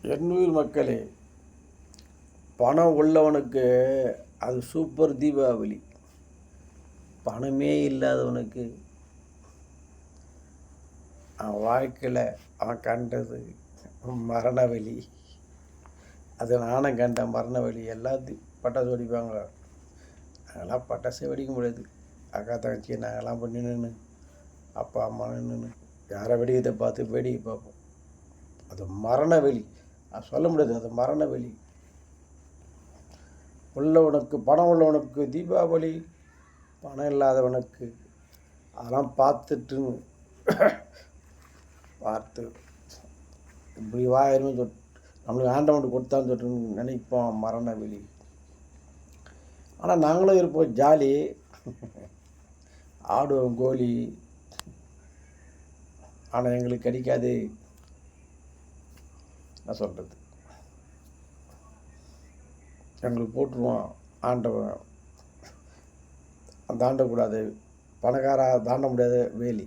எண்ணூர் மக்களே, பணம் உள்ளவனுக்கு அது சூப்பர் தீபாவளி. பணமே இல்லாதவனுக்கு அவன் வாழ்க்கையில் அவன் கண்டது மரணவெளி. அது நானும் கண்ட மரணவெளி. எல்லாத்தையும் பட்டாசு வெடிப்பாங்க. நாங்கள்லாம் பட்டாசே வெடிக்க முடியாது. அக்கா தங்கச்சி நாங்கள்லாம் இப்போ நின்று அப்பா அம்மா நின்று யாரை வெடிக்கிறதை பார்த்து வேடிக்கை பார்ப்போம். அது மரணவெளி. நான் சொல்ல முடியாது, அது மரணவெளி. உள்ளவனுக்கு பணம் உள்ளவனுக்கு தீபாவளி, பணம் இல்லாதவனுக்கு அதெல்லாம் பார்த்து இப்படி வாயிருமே நம்மளுக்கு ஆண்டவனுக்கு கொடுத்தான்னு சொல்லிட்டு நினைப்போம் மரணவெளி. ஆனால் நாங்களும் இருப்போம் ஜாலி, ஆடுவோம் கோலி. ஆனால் எங்களுக்கு கிடைக்காது. நான் சொல்கிறது, எங்களுக்கு போட்டுருவோம் ஆண்டவன். தாண்டக்கூடாது, பணக்கார தாண்ட முடியாத வேலி.